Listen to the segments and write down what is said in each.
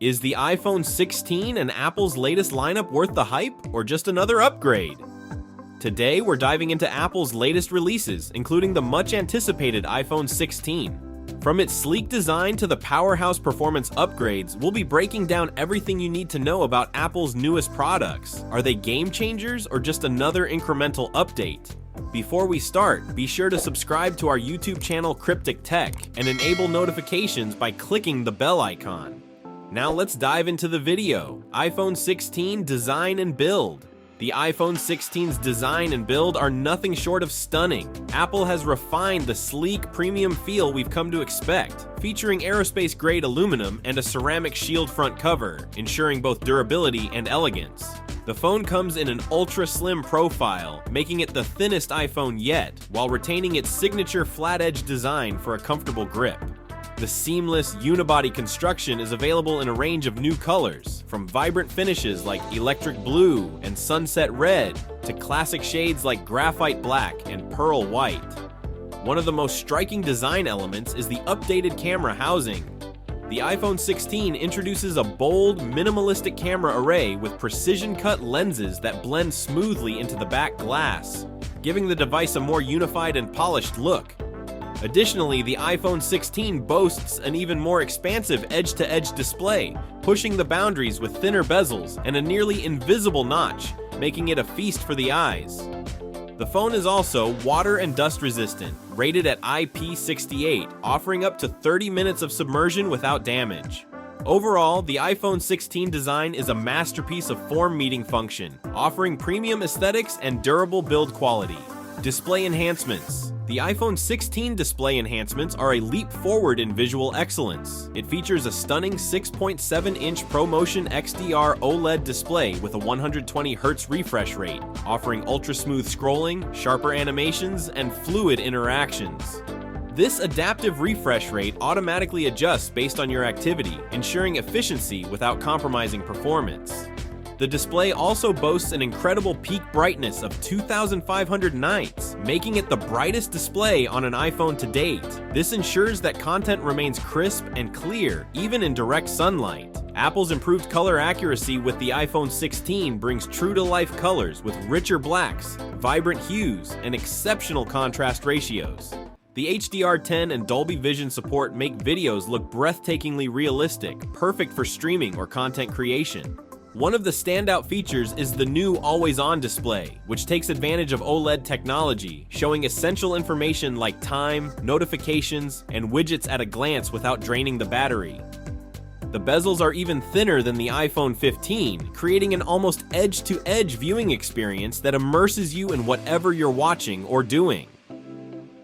Is the iPhone 16 and Apple's latest lineup worth the hype, or just another upgrade? Today, we're diving into Apple's latest releases, including the much-anticipated iPhone 16. From its sleek design to the powerhouse performance upgrades, we'll be breaking down everything you need to know about Apple's newest products. Are they game changers or just another incremental update? Before we start, be sure to subscribe to our YouTube channel Cryptic Tech and enable notifications by clicking the bell icon. Now let's dive into the video. iPhone 16 design and build. The iPhone 16's design and build are nothing short of stunning. Apple has refined the sleek, premium feel we've come to expect, featuring aerospace-grade aluminum and a ceramic shield front cover, ensuring both durability and elegance. The phone comes in an ultra-slim profile, making it the thinnest iPhone yet, while retaining its signature flat-edge design for a comfortable grip. The seamless unibody construction is available in a range of new colors, from vibrant finishes like electric blue and sunset red to classic shades like graphite black and pearl white. One of the most striking design elements is the updated camera housing. The iPhone 16 introduces a bold, minimalistic camera array with precision-cut lenses that blend smoothly into the back glass, giving the device a more unified and polished look. Additionally, the iPhone 16 boasts an even more expansive edge-to-edge display, pushing the boundaries with thinner bezels and a nearly invisible notch, making it a feast for the eyes. The phone is also water and dust resistant, rated at IP68, offering up to 30 minutes of submersion without damage. Overall, the iPhone 16 design is a masterpiece of form-meeting function, offering premium aesthetics and durable build quality. Display enhancements. The iPhone 16 display enhancements are a leap forward in visual excellence. It features a stunning 6.7-inch ProMotion XDR OLED display with a 120Hz refresh rate, offering ultra-smooth scrolling, sharper animations, and fluid interactions. This adaptive refresh rate automatically adjusts based on your activity, ensuring efficiency without compromising performance. The display also boasts an incredible peak brightness of 2,500 nits, making it the brightest display on an iPhone to date. This ensures that content remains crisp and clear, even in direct sunlight. Apple's improved color accuracy with the iPhone 16 brings true-to-life colors with richer blacks, vibrant hues, and exceptional contrast ratios. The HDR10 and Dolby Vision support make videos look breathtakingly realistic, perfect for streaming or content creation. One of the standout features is the new always-on display, which takes advantage of OLED technology, showing essential information like time, notifications, and widgets at a glance without draining the battery. The bezels are even thinner than the iPhone 15, creating an almost edge-to-edge viewing experience that immerses you in whatever you're watching or doing.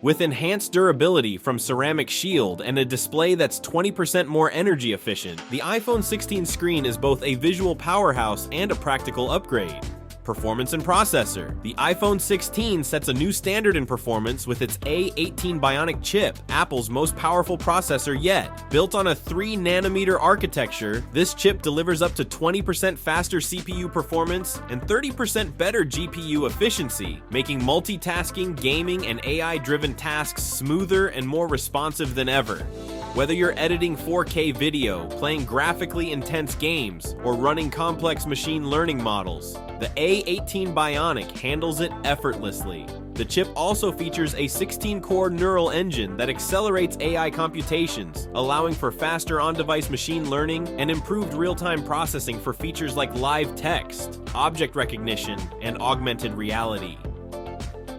With enhanced durability from ceramic shield and a display that's 20% more energy efficient, the iPhone 16 screen is both a visual powerhouse and a practical upgrade. Performance and processor. The iPhone 16 sets a new standard in performance with its A18 Bionic chip, Apple's most powerful processor yet. Built on a 3nm architecture, this chip delivers up to 20% faster CPU performance and 30% better GPU efficiency, making multitasking, gaming, and AI-driven tasks smoother and more responsive than ever. Whether you're editing 4K video, playing graphically intense games, or running complex machine learning models, the A18 Bionic handles it effortlessly. The chip also features a 16-core neural engine that accelerates AI computations, allowing for faster on-device machine learning and improved real-time processing for features like live text, object recognition, and augmented reality.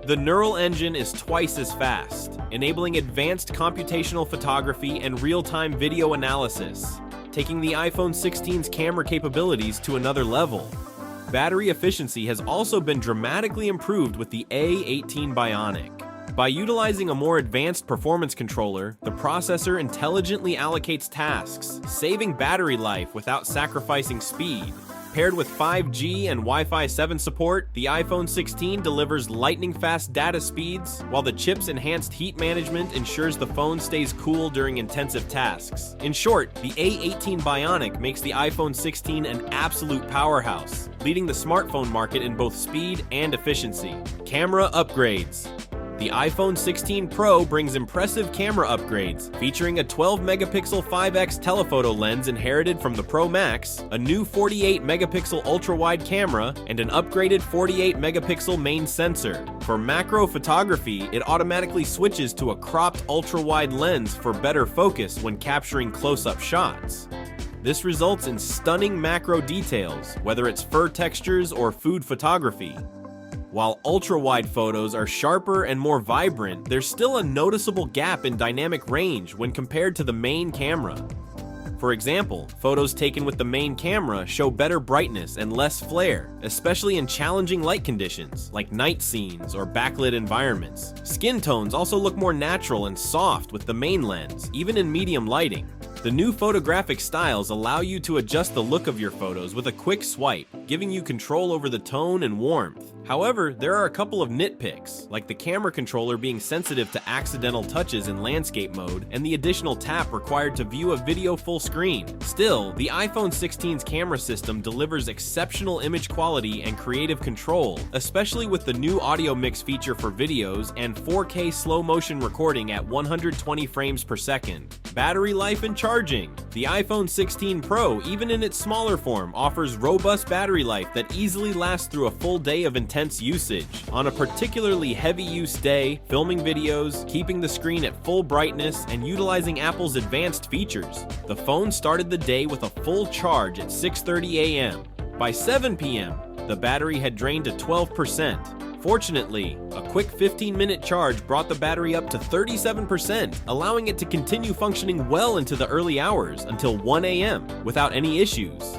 The neural engine is twice as fast, enabling advanced computational photography and real-time video analysis, taking the iPhone 16's camera capabilities to another level. Battery efficiency has also been dramatically improved with the A18 Bionic. By utilizing a more advanced performance controller, the processor intelligently allocates tasks, saving battery life without sacrificing speed. Paired with 5G and Wi-Fi 7 support, the iPhone 16 delivers lightning-fast data speeds, while the chip's enhanced heat management ensures the phone stays cool during intensive tasks. In short, the A18 Bionic makes the iPhone 16 an absolute powerhouse, leading the smartphone market in both speed and efficiency. Camera upgrades. The iPhone 16 Pro brings impressive camera upgrades, featuring a 12-megapixel 5x telephoto lens inherited from the Pro Max, a new 48-megapixel ultra-wide camera, and an upgraded 48-megapixel main sensor. For macro photography, it automatically switches to a cropped ultra-wide lens for better focus when capturing close-up shots. This results in stunning macro details, whether it's fur textures or food photography. While ultra-wide photos are sharper and more vibrant, there's still a noticeable gap in dynamic range when compared to the main camera. For example, photos taken with the main camera show better brightness and less flare, especially in challenging light conditions, like night scenes or backlit environments. Skin tones also look more natural and soft with the main lens, even in medium lighting. The new photographic styles allow you to adjust the look of your photos with a quick swipe, giving you control over the tone and warmth. However, there are a couple of nitpicks, like the camera controller being sensitive to accidental touches in landscape mode and the additional tap required to view a video full screen. Still, the iPhone 16's camera system delivers exceptional image quality and creative control, especially with the new audio mix feature for videos and 4K slow motion recording at 120 frames per second. Battery life and charging. The iPhone 16 Pro, even in its smaller form, offers robust battery life that easily lasts through a full day of intense usage. On a particularly heavy use day, filming videos, keeping the screen at full brightness, and utilizing Apple's advanced features, the phone started the day with a full charge at 6:30 a.m. By 7 p.m., the battery had drained to 12%. Fortunately, a quick 15-minute charge brought the battery up to 37%, allowing it to continue functioning well into the early hours until 1 a.m. without any issues.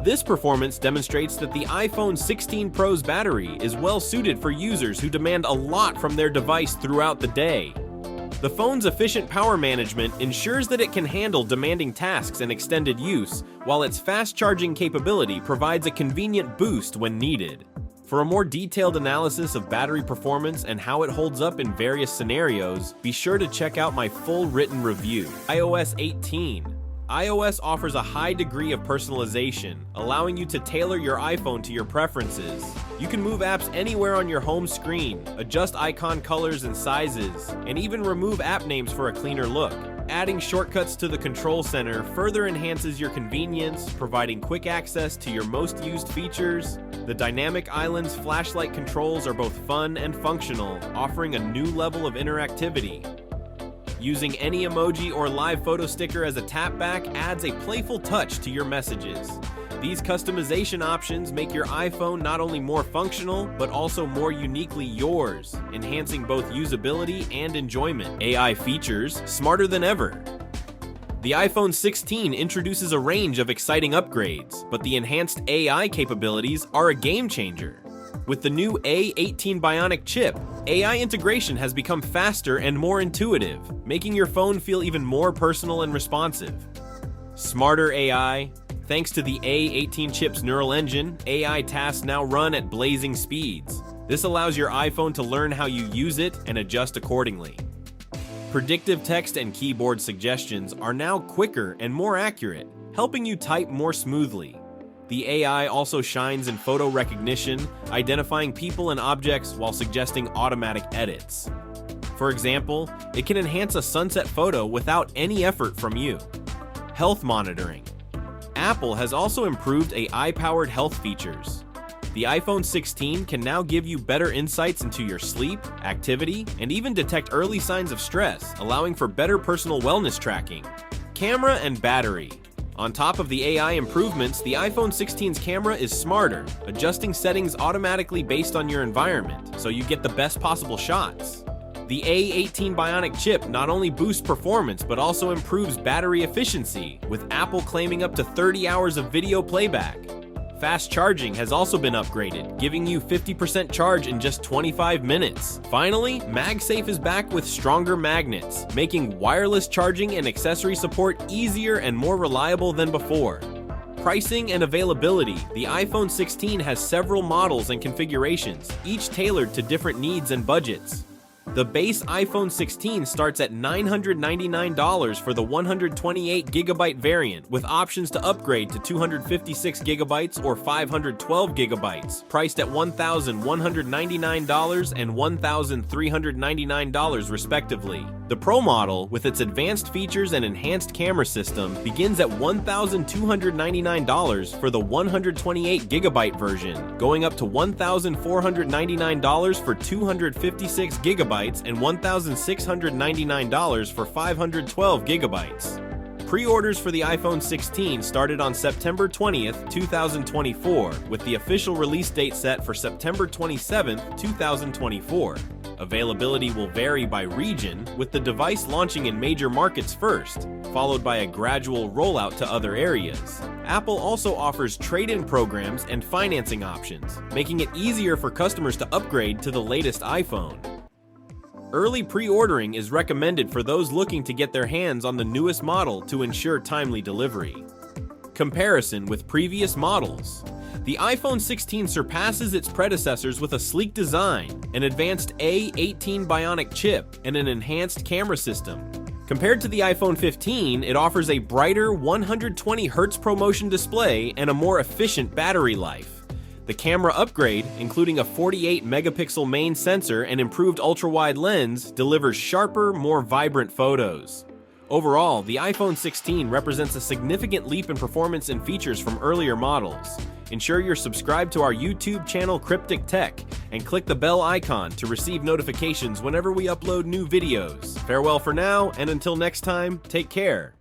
This performance demonstrates that the iPhone 16 Pro's battery is well suited for users who demand a lot from their device throughout the day. The phone's efficient power management ensures that it can handle demanding tasks and extended use, while its fast charging capability provides a convenient boost when needed. For a more detailed analysis of battery performance and how it holds up in various scenarios, be sure to check out my full written review. iOS 18. iOS offers a high degree of personalization, allowing you to tailor your iPhone to your preferences. You can move apps anywhere on your home screen, adjust icon colors and sizes, and even remove app names for a cleaner look. Adding shortcuts to the control center further enhances your convenience, providing quick access to your most used features. The Dynamic Island's flashlight controls are both fun and functional, offering a new level of interactivity. Using any emoji or live photo sticker as a tapback adds a playful touch to your messages. These customization options make your iPhone not only more functional, but also more uniquely yours, enhancing both usability and enjoyment. AI features, smarter than ever. The iPhone 16 introduces a range of exciting upgrades, but the enhanced AI capabilities are a game changer. With the new A18 Bionic chip, AI integration has become faster and more intuitive, making your phone feel even more personal and responsive. Smarter AI. Thanks to the A18 chip's neural engine, AI tasks now run at blazing speeds. This allows your iPhone to learn how you use it and adjust accordingly. Predictive text and keyboard suggestions are now quicker and more accurate, helping you type more smoothly. The AI also shines in photo recognition, identifying people and objects while suggesting automatic edits. For example, it can enhance a sunset photo without any effort from you. Health monitoring. Apple has also improved AI-powered health features. The iPhone 16 can now give you better insights into your sleep, activity, and even detect early signs of stress, allowing for better personal wellness tracking. Camera and battery. On top of the AI improvements, the iPhone 16's camera is smarter, adjusting settings automatically based on your environment, so you get the best possible shots. The A18 Bionic chip not only boosts performance, but also improves battery efficiency, with Apple claiming up to 30 hours of video playback. Fast charging has also been upgraded, giving you 50% charge in just 25 minutes. Finally, MagSafe is back with stronger magnets, making wireless charging and accessory support easier and more reliable than before. Pricing and availability. The iPhone 16 has several models and configurations, each tailored to different needs and budgets. The base iPhone 16 starts at $999 for the 128GB variant, with options to upgrade to 256GB or 512GB, priced at $1,199 and $1,399 respectively. The Pro model, with its advanced features and enhanced camera system, begins at $1,299 for the 128GB version, going up to $1,499 for 256GB and $1,699 for 512GB. Pre-orders for the iPhone 16 started on September 20th, 2024, with the official release date set for September 27th, 2024. Availability will vary by region, with the device launching in major markets first, followed by a gradual rollout to other areas. Apple also offers trade-in programs and financing options, making it easier for customers to upgrade to the latest iPhone. Early pre-ordering is recommended for those looking to get their hands on the newest model to ensure timely delivery. Comparison with previous models. The iPhone 16 surpasses its predecessors with a sleek design, an advanced A18 Bionic chip, and an enhanced camera system. Compared to the iPhone 15, it offers a brighter 120Hz ProMotion display and a more efficient battery life. The camera upgrade, including a 48-megapixel main sensor and improved ultra-wide lens, delivers sharper, more vibrant photos. Overall, the iPhone 16 represents a significant leap in performance and features from earlier models. Ensure you're subscribed to our YouTube channel Cryptic Tech and click the bell icon to receive notifications whenever we upload new videos. Farewell for now, and until next time, take care.